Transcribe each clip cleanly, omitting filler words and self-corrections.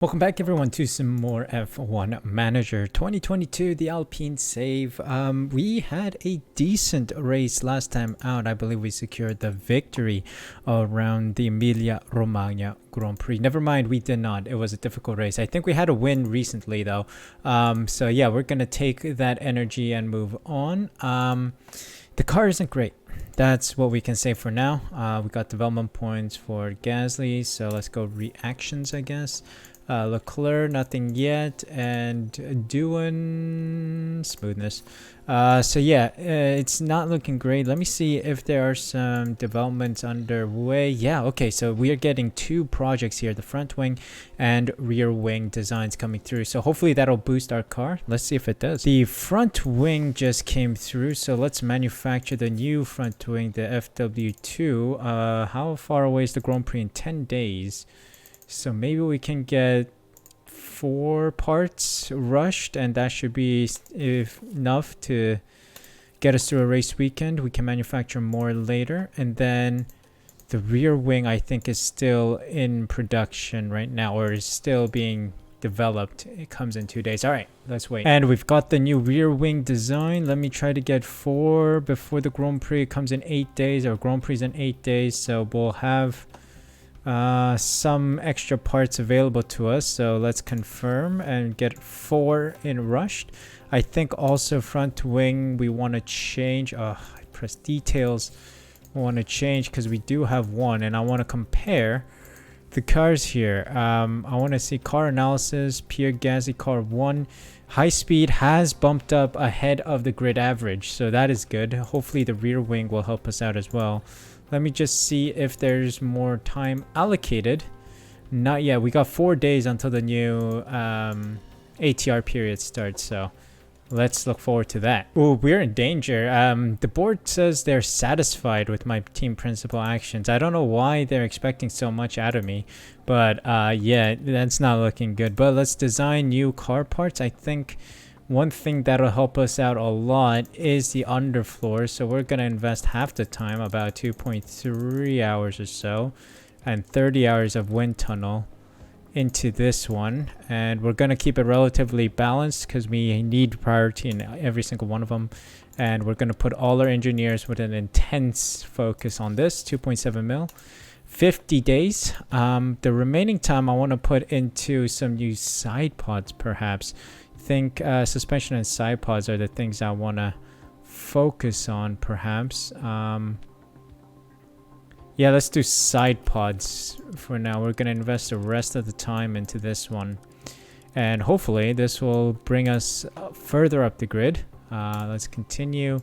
Welcome back everyone to some more F1 Manager 2022, the Alpine save. We had a decent race last time out. I believe we secured the victory around the Emilia-Romagna Grand Prix. Never mind, we did not. It was a difficult race. I think we had a win recently though. So yeah, we're going to take that energy and move on. The car isn't great. That's what we can say for now. We got development points for Gasly, so let's go reactions, I guess. Leclerc, nothing yet, and doing smoothness. So yeah, it's not looking great. Let me see if there are some developments underway. Yeah, okay, so we are getting two projects here, the front wing and rear wing designs coming through. So hopefully that'll boost our car. Let's see if it does. The front wing just came through, so let's manufacture the new front wing, the FW2. How far away is the Grand Prix in 10 days? So maybe we can get 4 parts rushed, and that should be enough to get us through a race weekend. We can manufacture more later. And then the rear wing, I think, is still in production right now, or is still being developed. It comes in 2 days. All right, let's wait. And we've got the new rear wing design. Let me try to get 4 before the Grand Prix. It comes in 8 days, or Grand Prix in 8 days. So we'll have some extra parts available to us, so let's confirm and get 4 in rushed. I think also front wing we want to change. I press details. We want to change because we do have 1, and I want to compare the cars here. I want to see car analysis. Pierre Gasly car 1 high speed has bumped up ahead of the grid average, so that is good. Hopefully the rear wing will help us out as well. Let me just see if there's more time allocated. Not yet. We got 4 days until the new ATR period starts, so let's look forward to that. Oh, we're in danger. The board says they're satisfied with my team principal actions. I don't know why they're expecting so much out of me, but yeah, that's not looking good. But let's design new car parts. I think one thing that'll help us out a lot is the underfloor. So we're going to invest half the time, about 2.3 hours or so, and 30 hours of wind tunnel into this one. And we're going to keep it relatively balanced because we need priority in every single one of them. And we're going to put all our engineers with an intense focus on this, 2.7 mil. 50 days. The remaining time I want to put into some new side pods perhaps. Think suspension and side pods are the things I want to focus on perhaps. Yeah, let's do side pods for now. We're going to invest the rest of the time into this one, and hopefully this will bring us further up the grid. Let's continue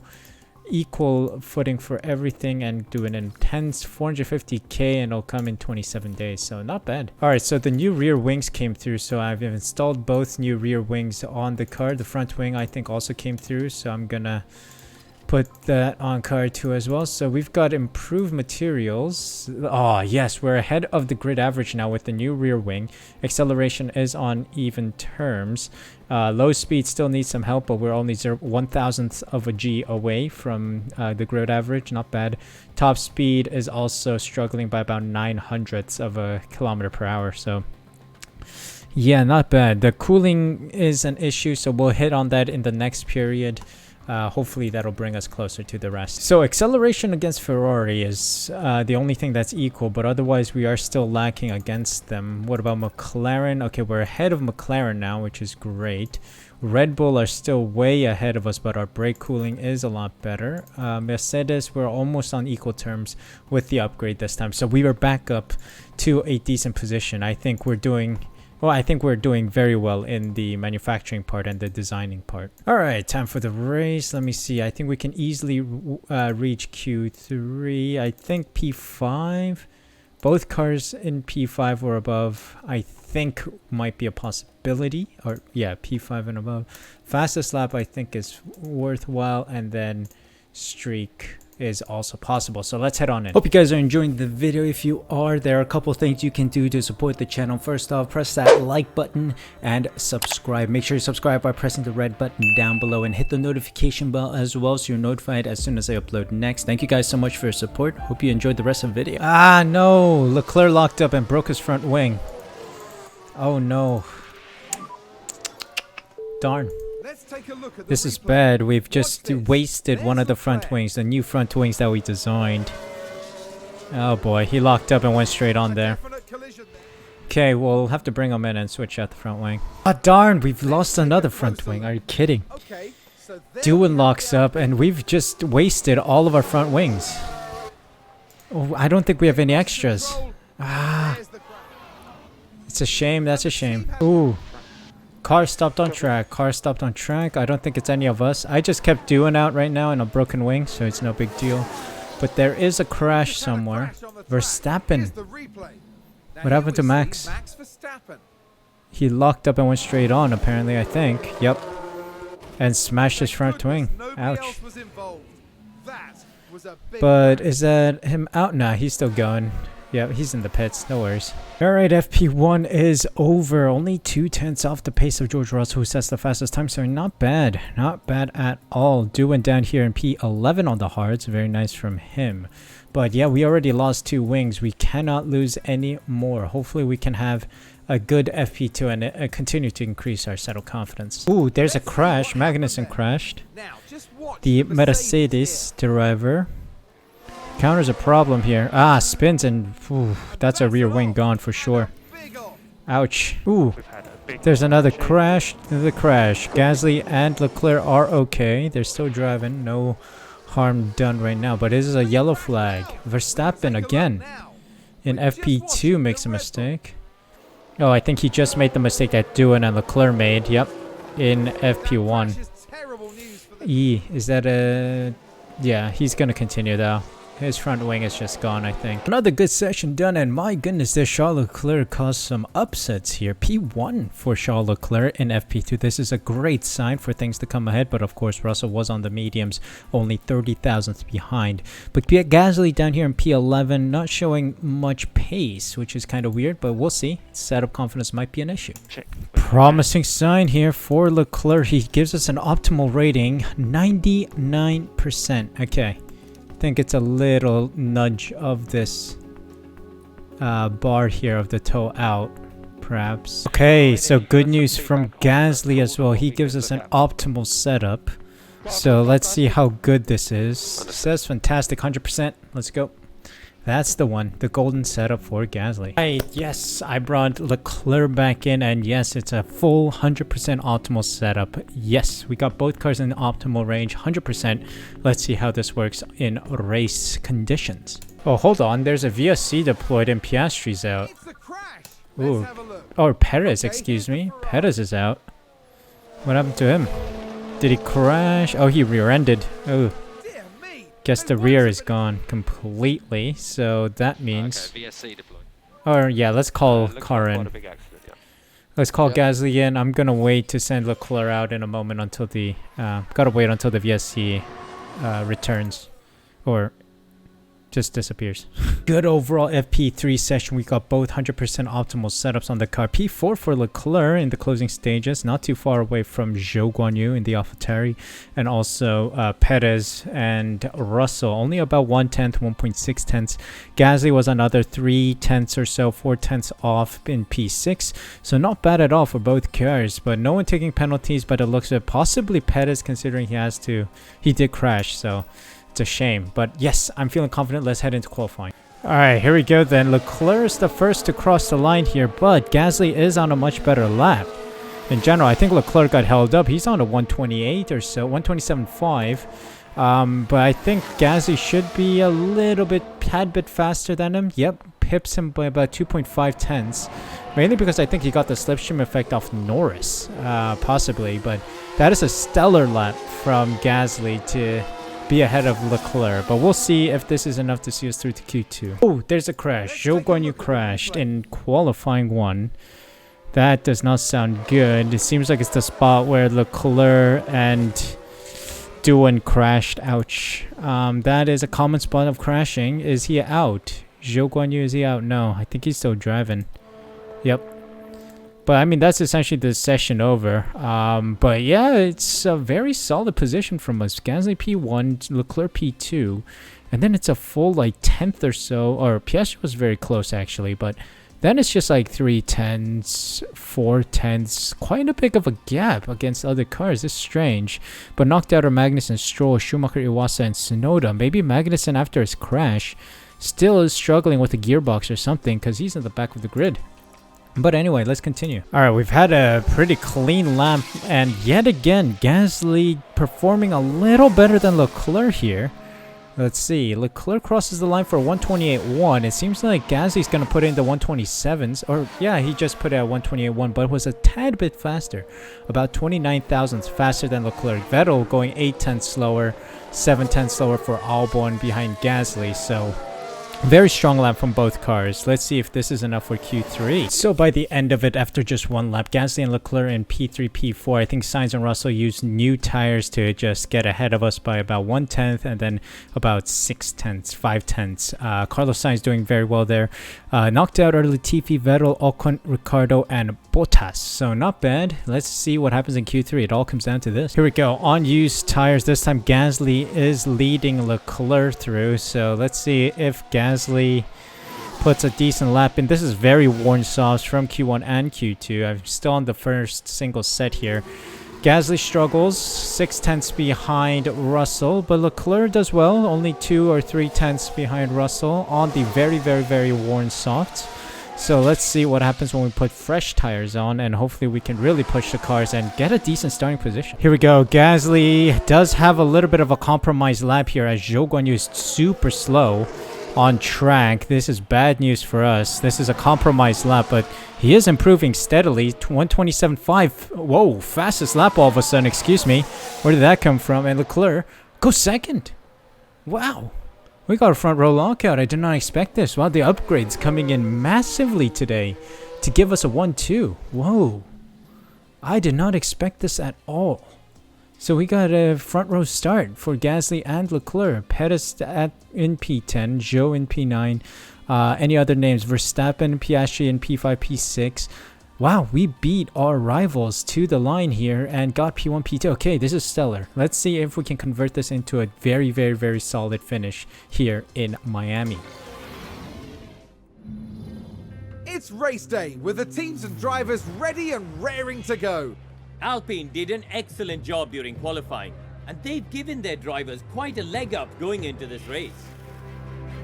equal footing for everything and do an intense 450k, and it'll come in 27 days, so not bad. All right, so the new rear wings came through, so I've installed both new rear wings on the car. The front wing I think also came through, so I'm gonna put that on car 2 as well. So we've got improved materials. Oh yes, we're ahead of the grid average now with the new rear wing. Acceleration is on even terms. Low speed still needs some help, but we're only 1,000th of a G away from the grid average. Not bad. Top speed is also struggling by about 900ths of a kilometer per hour. So yeah, not bad. The cooling is an issue, so we'll hit on that in the next period. Hopefully that'll bring us closer to the rest. So acceleration against Ferrari is the only thing that's equal, but otherwise we are still lacking against them. What about McLaren? Okay, we're ahead of McLaren now, which is great. Red Bull are still way ahead of us, but our brake cooling is a lot better. Mercedes, we're almost on equal terms with the upgrade this time. So we were back up to a decent position. I think we're doing... Well, I think we're doing very well in the manufacturing part and the designing part. All right, time for the race. Let me see. I think we can easily reach Q3. I think P5. Both cars in P5 or above, I think might be a possibility. Or yeah, P5 and above. Fastest lap, I think, is worthwhile. And then streak is also possible, so let's head on in. Hope you guys are enjoying the video. If you are, there are a couple things you can do to support the channel. First off, press that like button and subscribe. Make sure you subscribe by pressing the red button down below and hit the notification bell as well, so you're notified as soon as I upload next. Thank you guys so much for your support. Hope you enjoyed the rest of the video. Ah no, Leclerc locked up and broke his front wing. Oh no. Darn. Let's take a look at the This is replay. bad. We've just Watch this. wasted one of the There's front the flare. wings, the new front wings that we designed. Oh boy, he locked up and went straight on A there. definite collision there. Okay, we'll have to bring him in and switch out the front wing. Ah, darn, we've lost another front wing. Are you kidding? Okay, so there we Doohan have locks the up and we've just wasted all of our front wings. Oh, I don't think we have any extras. control. Ah, There's the crash. it's a shame. That's a shame. Ooh. Car stopped on track. Car stopped on track. I don't think it's any of us. I just kept doing out right now in a broken wing, so it's no big deal. But there is a crash Just had a somewhere. crash on the track. Verstappen. Here's the replay. Now What here happened to we see Max? Max Verstappen. He locked up and went straight on, apparently, I think. Yep. And smashed his front Goodness, wing. nobody Ouch. else was involved. That was a big But crash. is that him out? Nah, he's still going. Yeah, he's in the pits. No worries. Alright, FP1 is over. Only 2/10 off the pace of George Russell, who sets the fastest time. So not bad. Not bad at all. Doing down here in P11 on the hards. Very nice from him. But yeah, we already lost 2 wings. We cannot lose any more. Hopefully we can have a good FP2 and continue to increase our settle confidence. Ooh, there's a Let's see crash. what happened Magnussen there. crashed. Now, just watch The the Mercedes driver counters a problem here. Ah, spins and ooh, that's a rear wing gone for sure. Big off. Ouch. Ooh, We've had a big there's another change. crash. The crash. Gasly and Leclerc are okay. They're still driving. No harm done right now. But this is a yellow flag. Verstappen Take a look again now. in We've just watched FP2 makes a the Red Bull. mistake. Oh, I think he just made the mistake that Doohan and Leclerc made. Yep, in That FP1. crash is terrible news for the E, is that a... Yeah, he's gonna continue though. His front wing is just gone, I think. Another good session done, and my goodness, this Charles Leclerc caused some upsets here. P1 for Charles Leclerc in FP2. This is a great sign for things to come ahead, but of course, Russell was on the mediums, only 30 thousandths behind. But Gasly down here in P11, not showing much pace, which is kind of weird, but we'll see. Setup confidence might be an issue. Check. Promising sign here for Leclerc. He gives us an optimal rating, 99%. Okay. I think it's a little nudge of this bar here of the toe out, perhaps. Okay, so good news from Gasly as well. He gives us an optimal setup. So let's see how good this is. Says fantastic, 100%. Let's go. That's the one, the golden setup for Gasly. Right, yes, I brought Leclerc back in, and yes, it's a full 100% optimal setup. Yes, we got both cars in the optimal range, 100%. Let's see how this works in race conditions. Oh, hold on, there's a VSC deployed and Piastri's out. It's a crash. Ooh. Let's have a look. Or Perez, Okay, excuse here's me. the Ferrari. Perez is out. What happened to him? Did he crash? Oh, he rear-ended. Oh. Dear me. Guess the No rear wonder is it- gone completely, so that means... Okay, VSC deployed. Or yeah, let's call Looks like car quite in. a big accident, yeah. Let's call Yep. Gasly in. I'm gonna wait to send Leclerc out in a moment until the... gotta wait until the VSC returns. Or just disappears. Good overall FP3 session. We got both 100% optimal setups on the car. P4 for Leclerc in the closing stages, not too far away from Zhou Guanyu in the AlphaTauri, and also Perez and Russell, only about 1/10, 1.6 tenths. Gasly was another 3 tenths or so, 4 tenths off in P6, so not bad at all for both cars, but no one taking penalties by the looks of it. Possibly Perez, considering he did crash, so it's a shame. But yes, I'm feeling confident. Let's head into qualifying. Alright, here we go then. Leclerc is the first to cross the line here, but Gasly is on a much better lap. In general, I think Leclerc got held up. He's on a 128 or so, 127.5. But I think Gasly should be a tad bit faster than him. Yep, pips him by about 2.5 tenths. Mainly because I think he got the slipstream effect off Norris, possibly. But that is a stellar lap from Gasly to be ahead of Leclerc, but we'll see if this is enough to see us through to Q2. Oh, there's a crash. Zhou Guanyu crashed in qualifying 1. That does not sound good. It seems like it's the spot where Leclerc and Doohan crashed. Ouch. That is a common spot of crashing. Is he out? Zhou Guanyu, is he out? No, I think he's still driving. Yep. But I mean, that's essentially the session over. But yeah, it's a very solid position from us. Gasly P1, Leclerc P2. And then it's a full like 10th or so. Or Piastri was very close actually. But Then it's just like 3/10s, 4/10s, quite a big of a gap against other cars. It's strange. But knocked out are Magnussen, Stroll, Schumacher, Iwasa, and Tsunoda. Maybe Magnussen, after his crash, still is struggling with the gearbox or something because he's in the back of the grid. But anyway, let's continue. Alright, we've had a pretty clean lap, and yet again, Gasly performing a little better than Leclerc here. Let's see, Leclerc crosses the line for 128.1. It seems like Gasly's going to put in the 127s, or yeah, he just put it at 128.1, but it was a tad bit faster, about 29 thousandths faster than Leclerc. Vettel going 8/10 slower, 7/10 slower for Albon behind Gasly, so very strong lap from both cars. Let's see if this is enough for Q3. So by the end of it, after just one lap, Gasly and Leclerc in P3, P4. I think Sainz and Russell used new tires to just get ahead of us by about 1/10 and then about 6/10, 5/10. Carlos Sainz doing very well there. Knocked out are Latifi, Vettel, Ocon, Ricardo, and Bottas. So not bad. Let's see what happens in Q3. It all comes down to this. Here we go. On used tires. This time Gasly is leading Leclerc through. So let's see if Gasly puts a decent lap in. This is very worn softs from Q1 and Q2. I'm still on the first single set here. Gasly struggles, 6/10 behind Russell, but Leclerc does well, only 2 or 3/10 behind Russell on the very worn softs. So let's see what happens when we put fresh tires on, and hopefully we can really push the cars and get a decent starting position. Here we go. Gasly does have a little bit of a compromised lap here as Zhou Guanyu is super slow on track. This is bad news for us. This is a compromised lap, but he is improving steadily. 127.5. Whoa, fastest lap all of a sudden. Excuse me. Where did that come from? And Leclerc goes second. Wow. We got a front row lockout. I did not expect this. Wow, the upgrades coming in massively today to give us a 1-2. Whoa. I did not expect this at all. So we got a front row start for Gasly and Leclerc. Pettis in P10, Zhou in P9. Any other names? Verstappen, Piastri in P5, P6. Wow, we beat our rivals to the line here and got P1, P2. Okay, this is stellar. Let's see if we can convert this into a very solid finish here in Miami. It's race day with the teams and drivers ready and raring to go. Alpine did an excellent job during qualifying, and they've given their drivers quite a leg up going into this race.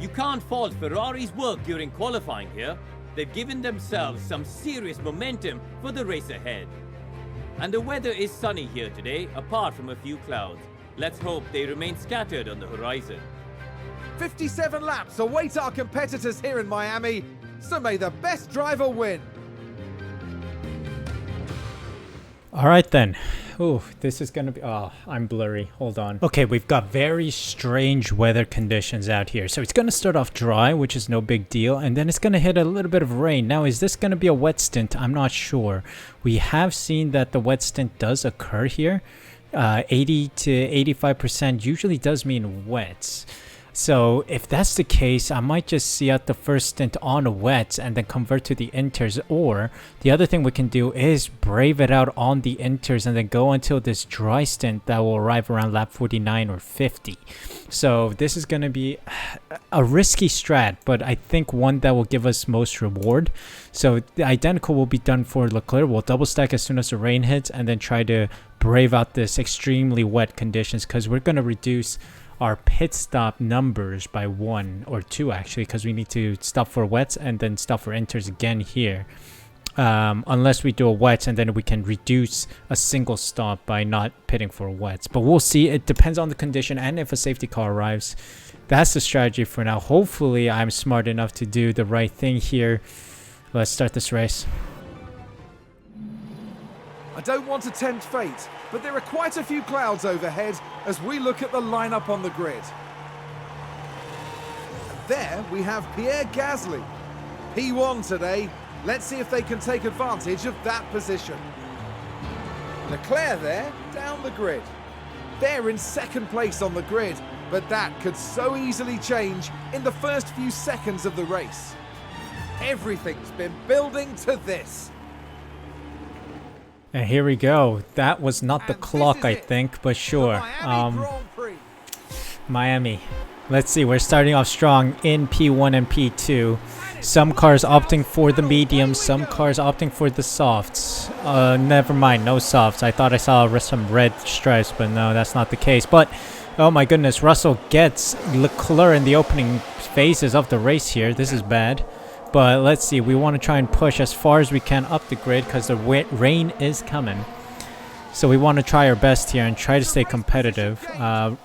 You can't fault Ferrari's work during qualifying here. They've given themselves some serious momentum for the race ahead. And the weather is sunny here today, apart from a few clouds. Let's hope they remain scattered on the horizon. 57 laps await our competitors here in Miami, so may the best driver win. All right then. Oh, this is gonna be, oh, I'm blurry. Hold on. Okay, we've got very strange weather conditions out here. So it's gonna start off dry, which is no big deal, and then it's gonna hit a little bit of rain. Now, is this gonna be a wet stint? I'm not sure. We have seen that the wet stint does occur here. 80 to 85% usually does mean wet. So if that's the case, I might just see out the first stint on a wet and then convert to the inters. Or the other thing we can do is brave it out on the inters and then go until this dry stint that will arrive around lap 49 or 50. So this is going to be a risky strat, but I think one that will give us most reward. So the identical will be done for Leclerc. We'll double stack as soon as the rain hits and then try to brave out this extremely wet conditions, because we're going to reduce our pit stop numbers by 1 or 2 actually, because we need to stop for wets and then stop for inters again here, unless we do a wet, and then we can reduce a single stop by not pitting for wets. But we'll see. It depends on the condition and if a safety car arrives. That's the strategy for now. Hopefully I'm smart enough to do the right thing here. Let's start this race. I don't want to tempt fate, but there are quite a few clouds overhead as we look at the lineup on the grid. And there we have Pierre Gasly. P1 today. Let's see if they can take advantage of that position. Leclerc there, down the grid. They're in second place on the grid, but that could so easily change in the first few seconds of the race. Everything's been building to this. And here we go. That was not the And clock, this I is it. think, but The sure. Miami Grand Prix. Miami. Let's see. We're starting off strong in P1 and P2. Some cars opting for the mediums, some cars opting for the softs. Never mind, no softs. I thought I saw some red stripes, but no, that's not the case. But, oh my goodness, Russell gets Leclerc in the opening phases of the race here. This is bad. But let's see, we want to try and push as far as we can up the grid because the rain is coming. So we want to try our best here and try to stay competitive.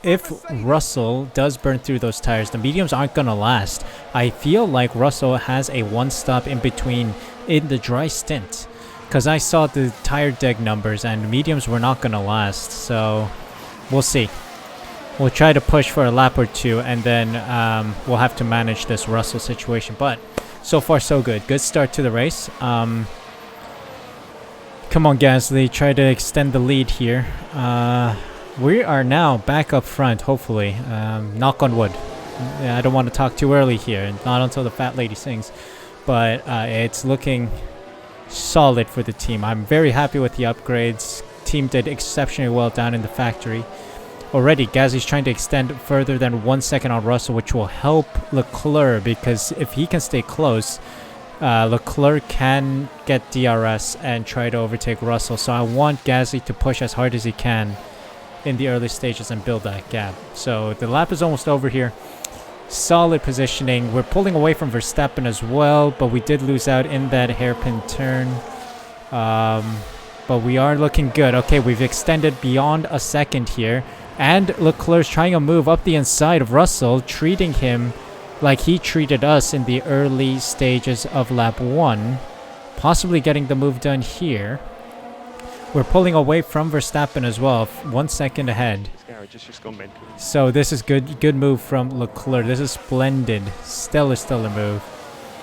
If Russell does burn through those tires, the mediums aren't going to last. I feel like Russell has a one stop in between in the dry stint. Because I saw the tire deg numbers and mediums were not going to last. So we'll see. We'll try to push for a lap or two and then we'll have to manage this Russell situation. But so far so good. Good start to the race. Come on, Gasly, try to extend the lead here. We are now back up front, hopefully. Knock on wood. Yeah, I don't want to talk too early here, not until the fat lady sings. But it's looking solid for the team. I'm very happy with the upgrades. Team did exceptionally well down in the factory. Already, Gasly's trying to extend further than 1 second on Russell, which will help Leclerc, because if he can stay close, Leclerc can get DRS and try to overtake Russell. So I want Gasly to push as hard as he can in the early stages and build that gap. So the lap is almost over here. Solid positioning. We're pulling away from Verstappen as well, but we did lose out in that hairpin turn. But we are looking good. Okay, we've extended beyond a second here. And Leclerc's trying to move up the inside of Russell, treating him like he treated us in the early stages of lap 1. Possibly getting the move done here. We're pulling away from Verstappen as well, 1 second ahead. So this is good move from Leclerc. This is splendid. Stellar move.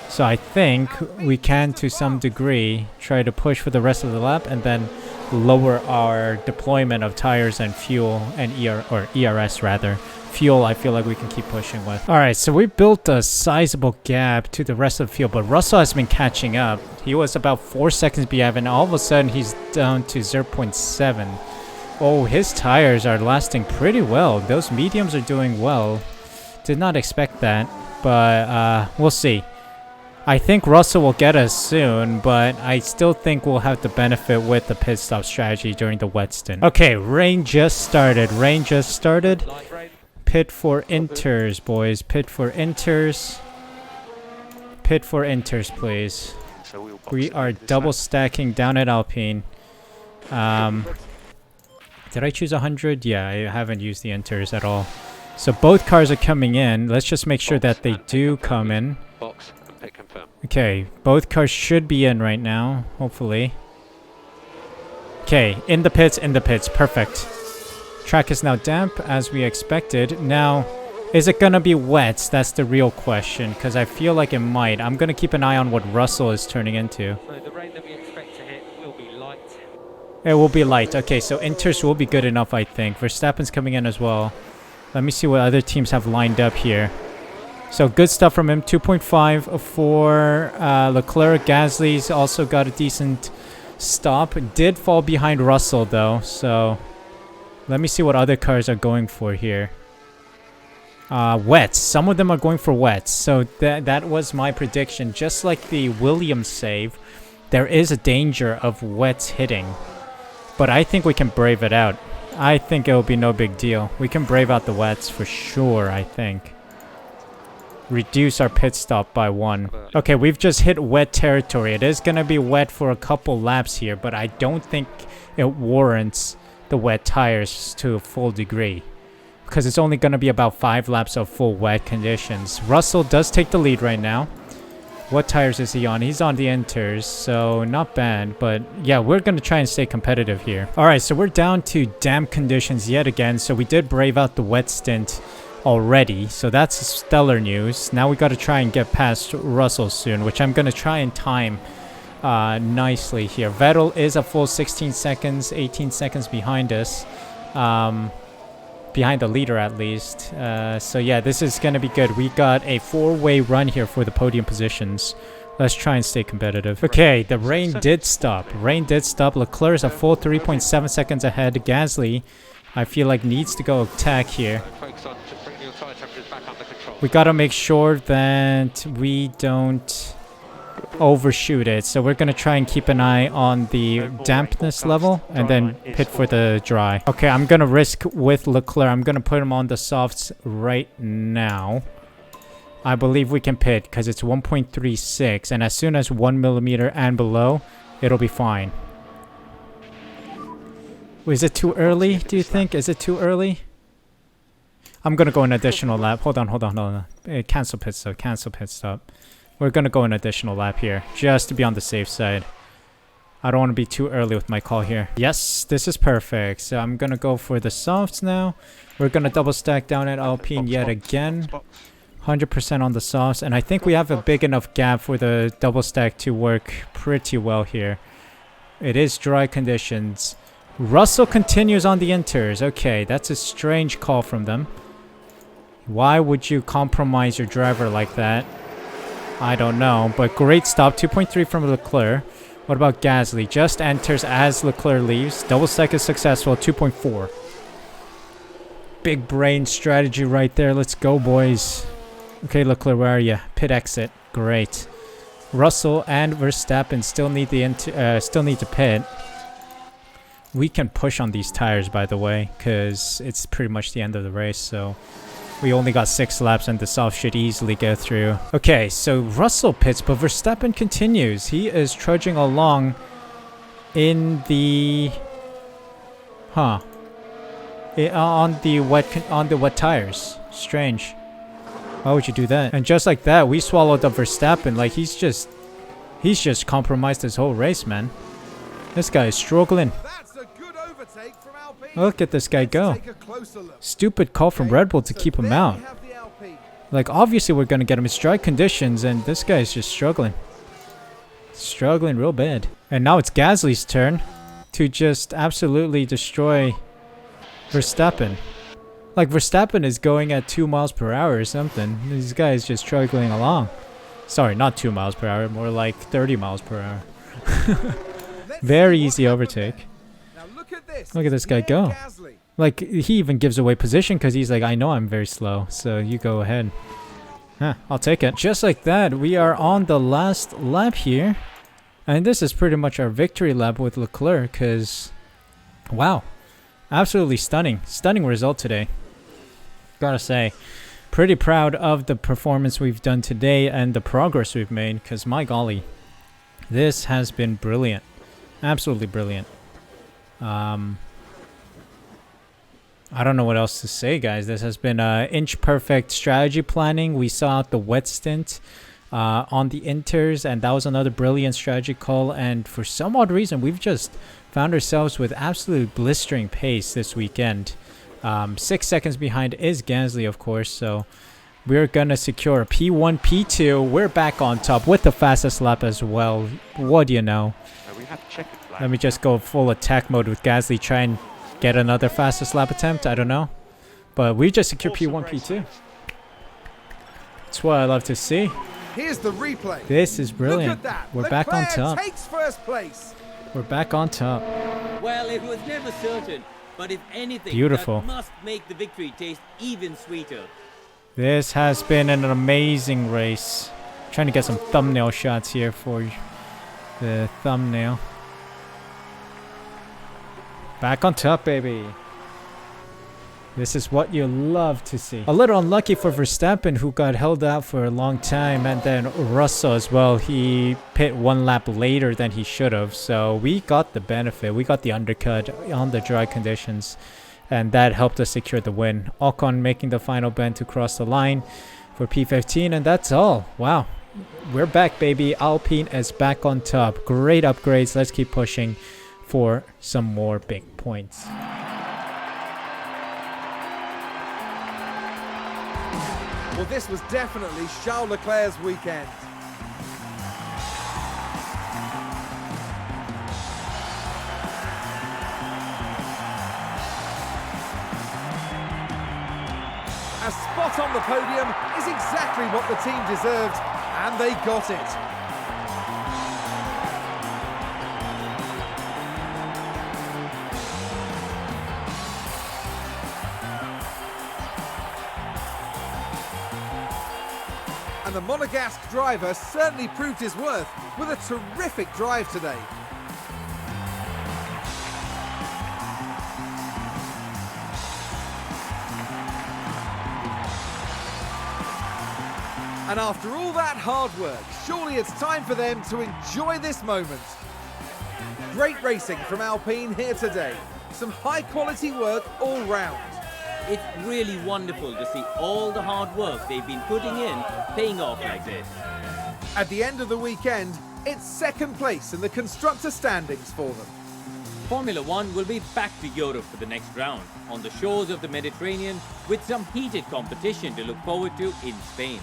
So I think we can, to some degree, try to push for the rest of the lap and then lower our deployment of tires and fuel and ERS rather. Fuel, I feel like we can keep pushing with. Alright, so we built a sizable gap to the rest of the field, but Russell has been catching up. He was about 4 seconds behind, and all of a sudden he's down to 0.7. Oh, his tires are lasting pretty well. Those mediums are doing well. Did not expect that, but we'll see. I think Russell will get us soon, but I still think we'll have the benefit with the pit stop strategy during the wet stint. Okay, rain just started. Pit for inters, boys. Pit for inters. Pit for inters, please. We are double stacking down at Alpine. Did I choose 100? Yeah, I haven't used the inters at all. So both cars are coming in. Let's just make sure that they do come in. Okay, both cars should be in right now, hopefully. Okay, in the pits, perfect. Track is now damp, as we expected. Now, is it gonna be wet? That's the real question, because I feel like it might. I'm gonna keep an eye on what Russell is turning into. So the rain that we expect to hit will be light. It will be light. Okay, so inters will be good enough, I think. Verstappen's coming in as well. Let me see what other teams have lined up here. So good stuff from him. 2.5 for Leclerc. Gasly's also got a decent stop. Did fall behind Russell though, so let me see what other cars are going for here. Wets. Some of them are going for wets. So that was my prediction. Just like the Williams save, there is a danger of wets hitting. But I think we can brave it out. I think it will be no big deal. We can brave out the wets for sure, I think. Reduce our pit stop by 1. Okay, we've just hit wet territory. It is going to be wet for a couple laps here, but I don't think it warrants the wet tires to a full degree, because it's only going to be about 5 laps of full wet conditions. Russell does take the lead right now. What tires is he on? He's on the inters, so not bad, but yeah, we're going to try and stay competitive here. Alright, so we're down to damp conditions yet again, so we did brave out the wet stint already, so that's stellar news. Now we got to try and get past Russell soon, which I'm going to try and time nicely here. Vettel is a full 16 seconds, 18 seconds behind us, behind the leader at least. So yeah, this is going to be good. We got a 4-way run here for the podium positions. Let's try and stay competitive. Okay, the rain did stop. Leclerc is a full 3.7 seconds ahead. Gasly, I feel like, needs to go attack here. Focus on bringing your tyre temperatures back under control. control. We gotta make sure that we don't overshoot it. So we're gonna try and keep an eye on the dampness level and then pit for the dry. Okay, I'm gonna risk with Leclerc. I'm gonna put him on the softs right now. I believe we can pit because it's 1.36, and as soon as 1 millimeter and below, it'll be fine. Is it too early, do you think? Is it too early? I'm gonna go an additional lap. Hold on. Cancel pit stop, cancel pit stop. We're gonna go an additional lap here, just to be on the safe side. I don't want to be too early with my call here. Yes, this is perfect. So I'm gonna go for the softs now. We're gonna double stack down at Alpine yet again. 100% on the softs, and I think we have a big enough gap for the double stack to work pretty well here. It is dry conditions. Russell continues on the inters. Okay, that's a strange call from them. Why would you compromise your driver like that? I don't know, but great stop. 2.3 from Leclerc. What about Gasly? Just enters as Leclerc leaves. Double stack is successful. 2.4. Big brain strategy right there. Let's go, boys. Okay, Leclerc, where are you? Pit exit. Great. Russell and Verstappen still need to pit. We can push on these tires, by the way, because it's pretty much the end of the race. So we only got 6 laps, and the soft should easily go through. Okay, so Russell pits, but Verstappen continues. He is trudging along in the on the wet tires. Strange. Why would you do that? And just like that, we swallowed up Verstappen. Like he's just compromised his whole race, man. This guy is struggling. That's a good overtake from Alpine. Look at this guy go. Take a closer look. Stupid call from Red Bull to keep him there out. we have the Alpine. Like obviously we're gonna get him. It's dry conditions, and this guy is just struggling. Struggling real bad. And now it's Gasly's turn to just absolutely destroy Verstappen. Like Verstappen is going at 2 miles per hour or something. This guy is just struggling along. Sorry, not 2 miles per hour, more like 30 miles per hour. Very easy overtake. Now look at this. Look at this guy go. Gasly. Like he even gives away position because he's like, I know I'm very slow, so you go ahead. Huh, I'll take it. Just like that, we are on the last lap here. And this is pretty much our victory lap with Leclerc because, wow, absolutely stunning. Stunning result today. Gotta say, pretty proud of the performance we've done today and the progress we've made because, my golly, this has been brilliant. Absolutely brilliant. I don't know what else to say, guys. This has been inch perfect strategy planning. We saw out the wet stint on the inters, and that was another brilliant strategy call. And for some odd reason, we've just found ourselves with absolute blistering pace this weekend. 6 seconds behind is Gasly, of course, so we're gonna secure a P1, P2. We're back on top with the fastest lap as well. What do you know? We have checkered flag. Let me just go full attack mode with Gasly, try and get another fastest lap attempt. I don't know, but we just secured P1, P2. That's what I love to see. Here's the replay. This is brilliant. Look at that. We're back on Leclerc top. takes first place. We're back on top. Well, it was never certain, but if anything, Beautiful. that must make the victory taste even sweeter. This has been an amazing race. Trying to get some thumbnail shots here for the thumbnail. Back on top, baby. This is what you love to see. A little unlucky for Verstappen, who got held out for a long time, and then Russell as well. He pit 1 lap later than he should have, so we got the benefit. We got the undercut on the dry conditions, and that helped us secure the win. Ocon making the final bend to cross the line for P15, and that's all. Wow, we're back, baby. Alpine is back on top. Great upgrades. Let's keep pushing for some more big points. Well, this was definitely Charles Leclerc's weekend. A spot on the podium is exactly what the team deserved, and they got it. the Monegasque driver certainly proved his worth with a terrific drive today. And after all that hard work, surely it's time for them to enjoy this moment. Great racing from Alpine here today. Some high quality work all round. It's really wonderful to see all the hard work they've been putting in paying off like this. At the end of the weekend, it's second place in the constructor standings for them. Formula One will be back to Europe for the next round, on the shores of the Mediterranean, with some heated competition to look forward to in Spain.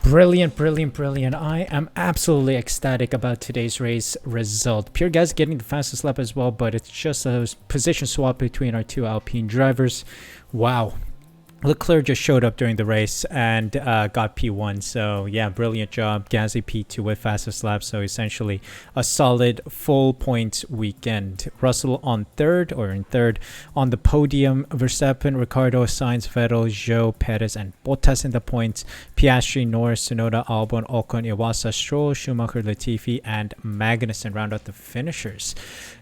Brilliant, brilliant, brilliant. I am absolutely ecstatic about today's race result. Pierre Gasly getting the fastest lap as well, but it's just a position swap between our two Alpine drivers. Wow. Leclerc just showed up during the race and got P1. So yeah, brilliant job. Gasly P2 with fastest lap. So essentially a solid full points weekend. Russell on third in third. On the podium, Verstappen, Ricciardo, Sainz, Vettel, Zhou, Perez, and Bottas in the points. Piastri, Norris, Tsunoda, Albon, Ocon, Iwasa, Stroll, Schumacher, Latifi, and Magnussen round out the finishers.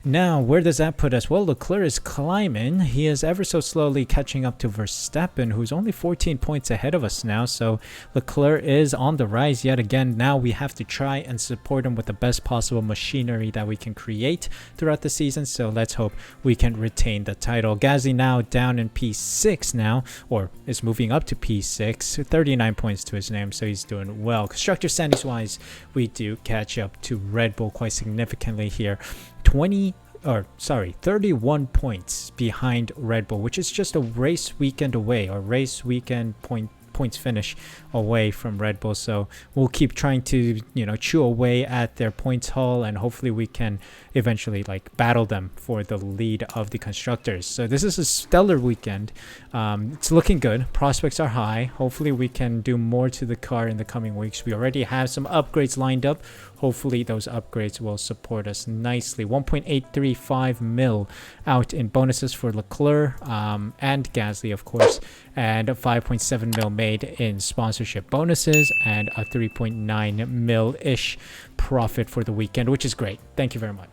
Now, where does that put us? Well, Leclerc is climbing. He is ever so slowly catching up to Verstappen, who's only 14 points ahead of us now. So Leclerc is on the rise yet again. Now we have to try and support him with the best possible machinery that we can create throughout the season. So let's hope we can retain the title. Gasly now down in P6 now, or is moving up to P6, 39 points to his name, so he's doing well. Constructor standings wise, we do catch up to Red Bull quite significantly here. 31 points behind Red Bull, which is just a race weekend away, or race weekend points finish away from Red Bull. So we'll keep trying to, chew away at their points haul, and hopefully we can eventually battle them for the lead of the constructors. So this is a stellar weekend. It's looking good. Prospects are high. Hopefully we can do more to the car in the coming weeks. We already have some upgrades lined up. Hopefully those upgrades will support us nicely. 1.835 mil out in bonuses for Leclerc and Gasly, of course, and 5.7 mil made in sponsorship bonuses, and a 3.9 mil-ish profit for the weekend, which is great. Thank you very much.